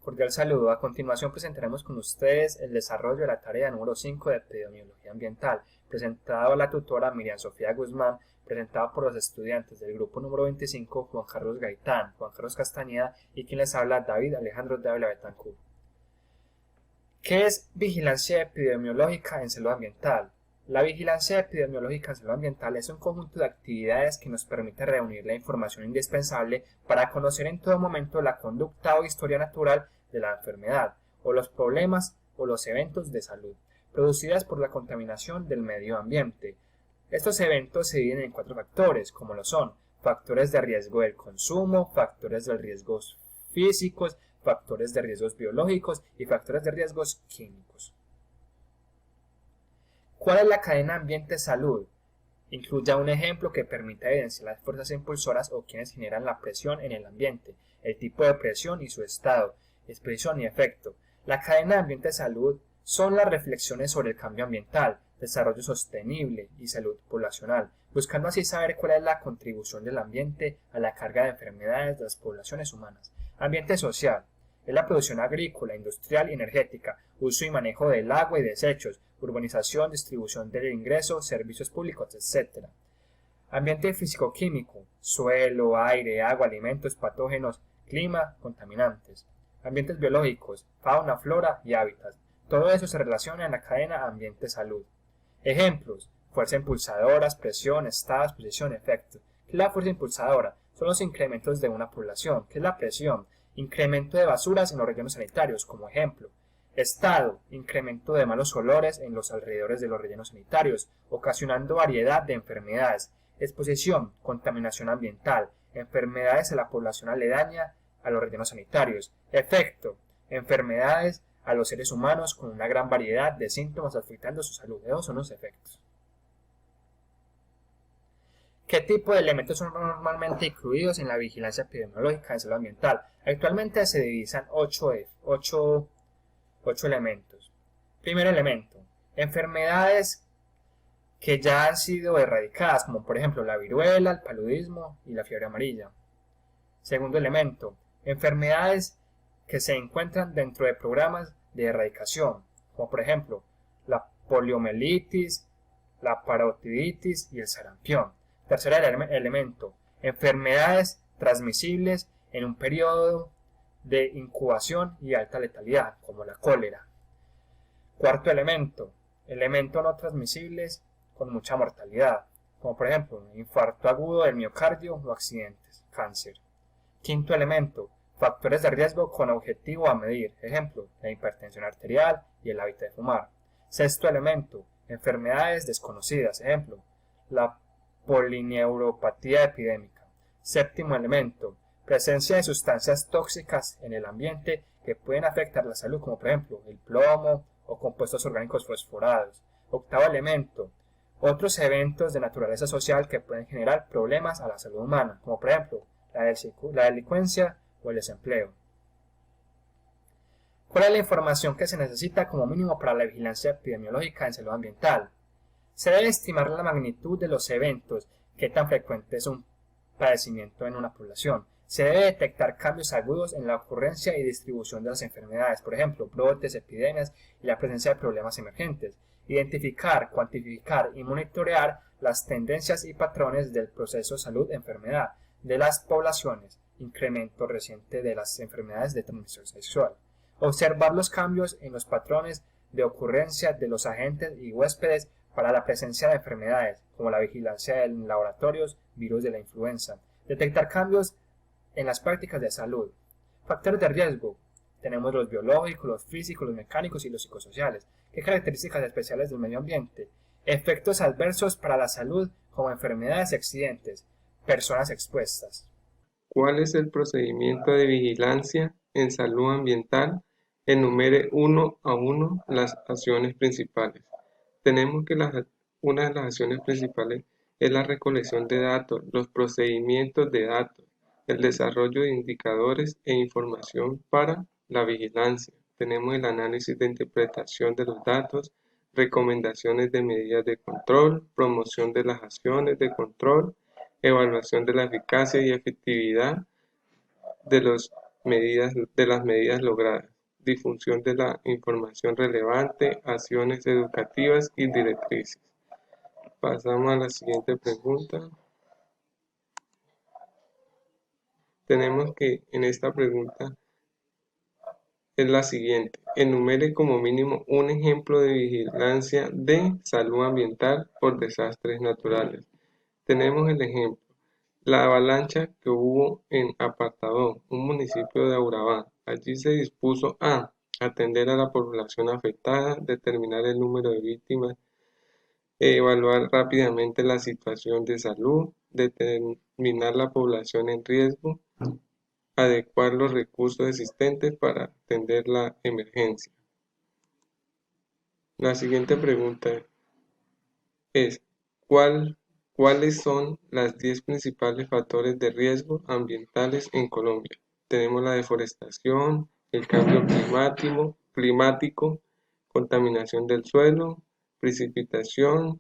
Cordial saludo. A continuación presentaremos con ustedes el desarrollo de la tarea número 5 de epidemiología ambiental, presentado a la tutora Miriam Sofía Guzmán, presentado por los estudiantes del grupo número 25, Juan Carlos Gaitán, Juan Carlos Castañeda y quien les habla, David Alejandro Dávila Betancourt. ¿Qué es vigilancia epidemiológica en salud ambiental? La vigilancia epidemiológica en salud ambiental es un conjunto de actividades que nos permite reunir la información indispensable para conocer en todo momento la conducta o historia natural de la enfermedad, o los problemas o los eventos de salud, producidas por la contaminación del medio ambiente. Estos eventos se dividen en 4 factores, como lo son factores de riesgo del consumo, factores de riesgos físicos, factores de riesgos biológicos y factores de riesgos químicos. ¿Cuál es la cadena ambiente-salud? Incluya un ejemplo que permita evidenciar las fuerzas impulsoras o quienes generan la presión en el ambiente, el tipo de presión y su estado, expresión y efecto. La cadena ambiente-salud son las reflexiones sobre el cambio ambiental, desarrollo sostenible y salud poblacional, buscando así saber cuál es la contribución del ambiente a la carga de enfermedades de las poblaciones humanas. Ambiente social es la producción agrícola, industrial y energética, uso y manejo del agua y desechos, urbanización, distribución del ingreso, servicios públicos, etc. Ambiente físico-químico, suelo, aire, agua, alimentos, patógenos, clima, contaminantes. Ambientes biológicos, fauna, flora y hábitats. Todo eso se relaciona en la cadena ambiente-salud. Ejemplos: fuerza impulsadoras, presión, estados, posición, efecto. ¿Qué es la fuerza impulsadora? Son los incrementos de una población. ¿Qué es la presión? Incremento de basuras en los rellenos sanitarios, como ejemplo. Estado: incremento de malos olores en los alrededores de los rellenos sanitarios, ocasionando variedad de enfermedades. Exposición: contaminación ambiental, enfermedades a la población aledaña a los rellenos sanitarios. Efecto: enfermedades a los seres humanos con una gran variedad de síntomas afectando su salud. Esos son los efectos. ¿Qué tipo de elementos son normalmente incluidos en la vigilancia epidemiológica de salud ambiental? Actualmente se divisan 8 elementos. Primer elemento: enfermedades que ya han sido erradicadas, como por ejemplo la viruela, el paludismo y la fiebre amarilla. Segundo elemento: enfermedades que se encuentran dentro de programas de erradicación, como por ejemplo la poliomielitis, la parotiditis y el sarampión. Tercer elemento: enfermedades transmisibles en un periodo de incubación y alta letalidad, como la cólera. Cuarto elemento: elementos no transmisibles con mucha mortalidad, como por ejemplo infarto agudo del miocardio o accidentes, cáncer. Quinto elemento: factores de riesgo con objetivo a medir, ejemplo, la hipertensión arterial y el hábito de fumar. Sexto elemento: enfermedades desconocidas, ejemplo, la polineuropatía epidémica. Séptimo elemento: presencia de sustancias tóxicas en el ambiente que pueden afectar la salud, como por ejemplo el plomo o compuestos orgánicos fosforados. Octavo elemento: otros eventos de naturaleza social que pueden generar problemas a la salud humana, como por ejemplo la delincuencia o el desempleo. ¿Cuál es la información que se necesita como mínimo para la vigilancia epidemiológica en salud ambiental? Se debe estimar la magnitud de los eventos, qué tan frecuente es un padecimiento en una población. Se debe detectar cambios agudos en la ocurrencia y distribución de las enfermedades, por ejemplo, brotes, epidemias y la presencia de problemas emergentes. Identificar, cuantificar y monitorear las tendencias y patrones del proceso salud-enfermedad de las poblaciones, incremento reciente de las enfermedades de transmisión sexual. Observar los cambios en los patrones de ocurrencia de los agentes y huéspedes para la presencia de enfermedades, como la vigilancia en laboratorios, virus de la influenza. Detectar cambios en las prácticas de salud. Factores de riesgo: tenemos los biológicos, los físicos, los mecánicos y los psicosociales. ¿Qué características especiales del medio ambiente? Efectos adversos para la salud, como enfermedades y accidentes. Personas expuestas. ¿Cuál es el procedimiento de vigilancia en salud ambiental? Enumere uno a uno las acciones principales. Tenemos que una de las acciones principales es la recolección de datos, los procedimientos de datos, el desarrollo de indicadores e información para la vigilancia. Tenemos el análisis de interpretación de los datos, recomendaciones de medidas de control, promoción de las acciones de control, evaluación de la eficacia y efectividad de los de las medidas logradas, difusión de la información relevante, acciones educativas y directrices. Pasamos a la siguiente pregunta. Tenemos que en esta pregunta es la siguiente: enumere como mínimo un ejemplo de vigilancia de salud ambiental por desastres naturales. Tenemos el ejemplo: la avalancha que hubo en Apartadó, un municipio de Urabá. Allí se dispuso a atender a la población afectada, determinar el número de víctimas, evaluar rápidamente la situación de salud, determinar la población en riesgo, adecuar los recursos existentes para atender la emergencia. La siguiente pregunta es: ¿cuáles son los 10 principales factores de riesgo ambientales en Colombia? Tenemos la deforestación, el cambio climático, contaminación del suelo, precipitación,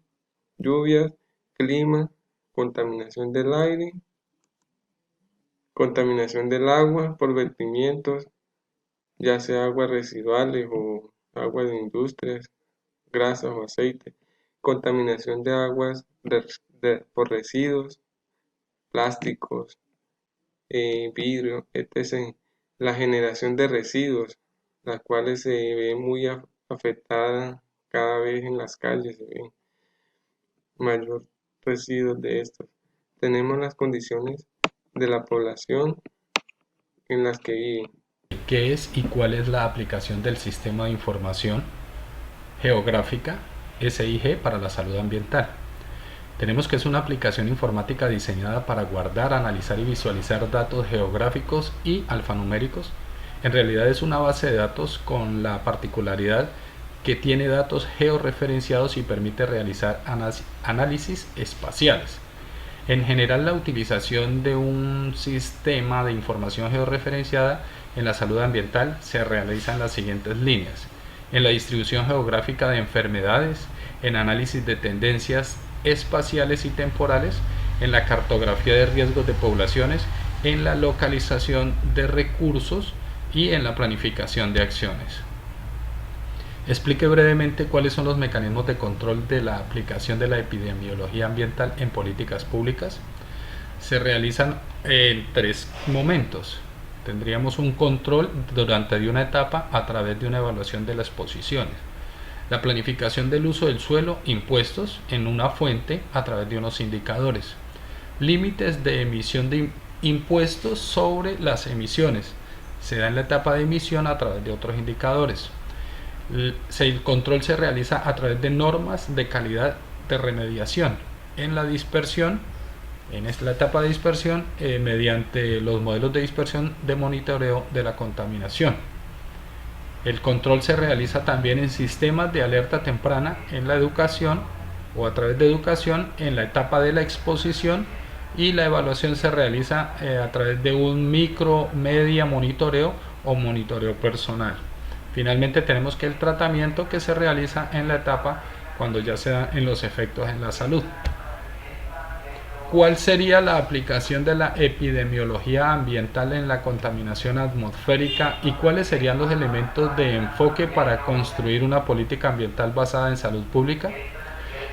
lluvias, clima, contaminación del aire, contaminación del agua por vertimientos, ya sea aguas residuales o aguas de industrias, grasas o aceite, contaminación de aguas por residuos, plásticos, vidrio, etc. La generación de residuos, las cuales se ve muy afectada cada vez en las calles, se ven mayor residuos de estos. Tenemos las condiciones de la población en las que viven. ¿Qué es y cuál es la aplicación del Sistema de Información Geográfica SIG para la salud ambiental? Tenemos que es una aplicación informática diseñada para guardar, analizar y visualizar datos geográficos y alfanuméricos. En realidad es una base de datos con la particularidad que tiene datos georreferenciados y permite realizar análisis espaciales. En general, la utilización de un sistema de información georreferenciada en la salud ambiental se realiza en las siguientes líneas: en la distribución geográfica de enfermedades, en análisis de tendencias espaciales y temporales, en la cartografía de riesgos de poblaciones, en la localización de recursos y en la planificación de acciones. Explique brevemente cuáles son los mecanismos de control de la aplicación de la epidemiología ambiental en políticas públicas. Se realizan en 3 momentos. Tendríamos un control durante una etapa a través de una evaluación de las posiciones. La planificación del uso del suelo, impuestos en una fuente a través de unos indicadores. Límites de emisión de impuestos sobre las emisiones. Se da en la etapa de emisión a través de otros indicadores. El control se realiza a través de normas de calidad de remediación. En la dispersión, en la etapa de dispersión, mediante los modelos de dispersión de monitoreo de la contaminación. El control se realiza también en sistemas de alerta temprana en la educación o a través de educación en la etapa de la exposición, y la evaluación se realiza a través de un media monitoreo o monitoreo personal. Finalmente tenemos que el tratamiento que se realiza en la etapa cuando ya se dan en los efectos en la salud. ¿Cuál sería la aplicación de la epidemiología ambiental en la contaminación atmosférica y cuáles serían los elementos de enfoque para construir una política ambiental basada en salud pública?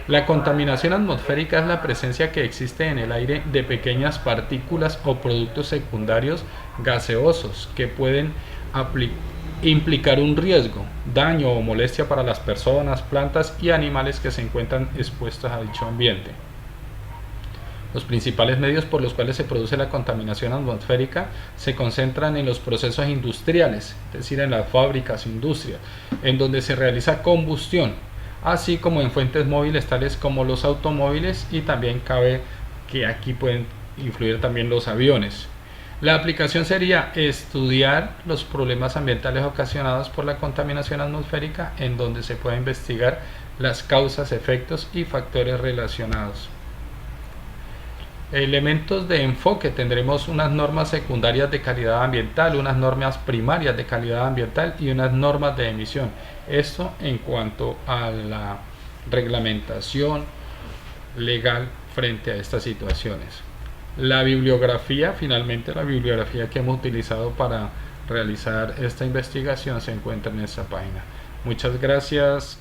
La contaminación atmosférica es la presencia que existe en el aire de pequeñas partículas o productos secundarios gaseosos que pueden implicar un riesgo, daño o molestia para las personas, plantas y animales que se encuentran expuestos a dicho ambiente. Los principales medios por los cuales se produce la contaminación atmosférica se concentran en los procesos industriales, es decir, en las fábricas, industrias, en donde se realiza combustión, así como en fuentes móviles tales como los automóviles, y también cabe que aquí pueden influir también los aviones. La aplicación sería estudiar los problemas ambientales ocasionados por la contaminación atmosférica, en donde se puede investigar las causas, efectos y factores relacionados. Elementos de enfoque: tendremos unas normas secundarias de calidad ambiental, unas normas primarias de calidad ambiental y unas normas de emisión. Esto en cuanto a la reglamentación legal frente a estas situaciones. La bibliografía, finalmente la bibliografía que hemos utilizado para realizar esta investigación se encuentra en esta página. Muchas gracias.